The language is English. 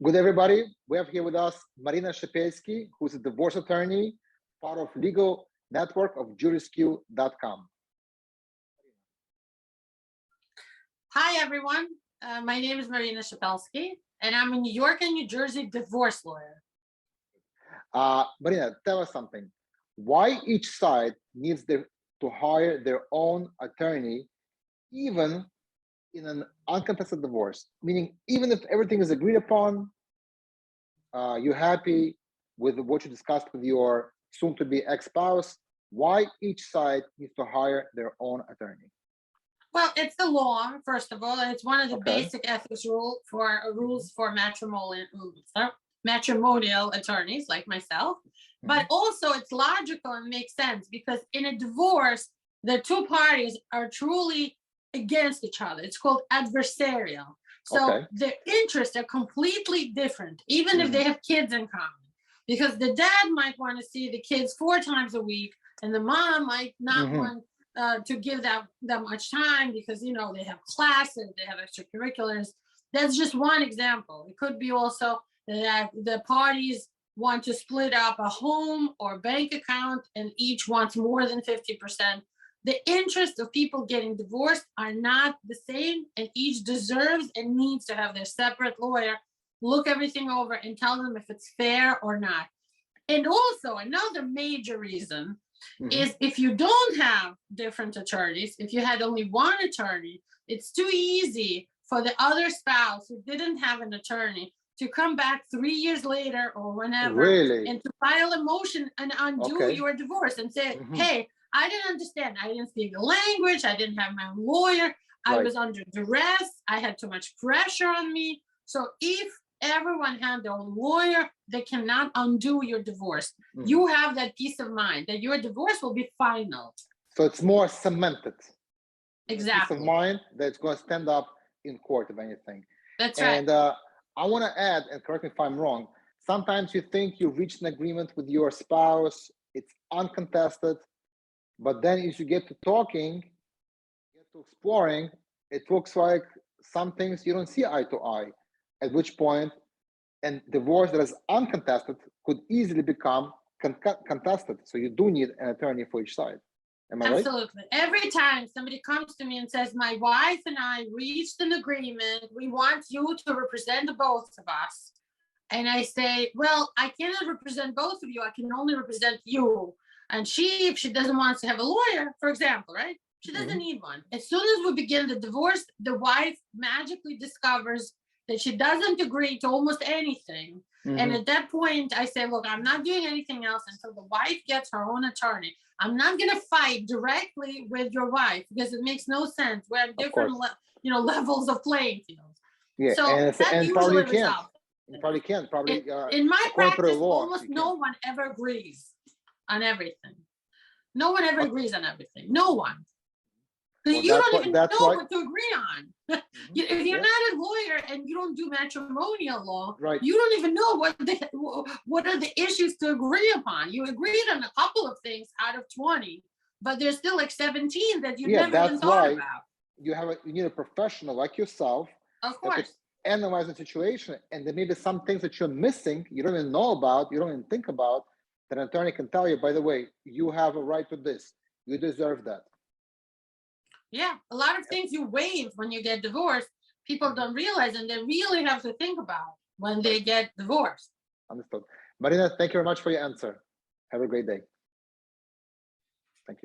Good, everybody. We have here with us Marina Shepelsky, who's a divorce attorney, part of legal network of jurisq.com. Hi, everyone. My name is Marina Shepelsky, and I'm a New York and New Jersey divorce lawyer. Marina, tell us something. Why each side needs to hire their own attorney, even in an uncontested divorce? Meaning, even if everything is agreed upon, you're happy with what you discussed with your soon-to-be ex-spouse, why each side needs to hire their own attorney? Well, it's the law, first of all. It's one of the basic ethics rules for matrimonial attorneys like myself. But also it's logical and makes sense because in a divorce, the two parties are truly against each other. It's called adversarial. So their interests are completely different, even if they have kids in common. Because the dad might want to see the kids 4 times a week, and the mom might not want to give that much time because, you know, they have classes, they have extracurriculars. That's just one example. It could be also that the parties want to split up a home or bank account and each wants more than 50%. The interests of people getting divorced are not the same, and each deserves and needs to have their separate lawyer look everything over and tell them if it's fair or not. And also another major reason is if you don't have different attorneys, if you had only one attorney, it's too easy for the other spouse who didn't have an attorney to come back 3 years later or whenever and to file a motion and undo your divorce and say, hey, I didn't understand. I didn't speak the language. I didn't have my own lawyer. I was under duress. I had too much pressure on me. So if everyone had their own lawyer, they cannot undo your divorce. You have that peace of mind that your divorce will be final. So it's more cemented. Exactly. Peace of mind that's going to stand up in court, if anything. That's right. And I want to add, and correct me if I'm wrong, sometimes you think you've reached an agreement with your spouse, it's uncontested, but then as you get to talking, get to exploring, it looks like some things you don't see eye to eye, at which point, and divorce that is uncontested could easily become contested. So you do need an attorney for each side. Am I right? Absolutely. Every time somebody comes to me and says, my wife and I reached an agreement, we want you to represent both of us. And I say, well, I cannot represent both of you. I can only represent you. And if she doesn't want to have a lawyer, for example, right? She doesn't need one. As soon as we begin the divorce, the wife magically discovers that she doesn't agree to almost anything. And at that point, I say, look, I'm not doing anything else until the wife gets her own attorney. I'm not going to fight directly with your wife because it makes no sense. We're at different levels of playing fields. Yeah, so that usually resolves. You probably can't. Probably in my practice, almost no one ever agrees on everything. No one ever agrees on everything. No one. Because you don't even know what to agree on. If you're not a lawyer and you don't do matrimonial law, you don't even know what are the issues to agree upon. You agreed on a couple of things out of 20, but there's still like 17 that you never even thought about. You need a professional like yourself. Of course. Analyze the situation, and there may be some things that you're missing, you don't even know about, you don't even think about, that an attorney can tell you, by the way, you have a right to this, you deserve that. Yeah, a lot of things you waive when you get divorced, people don't realize, and they really have to think about when they get divorced. Understood. Marina, thank you very much for your answer. Have a great day.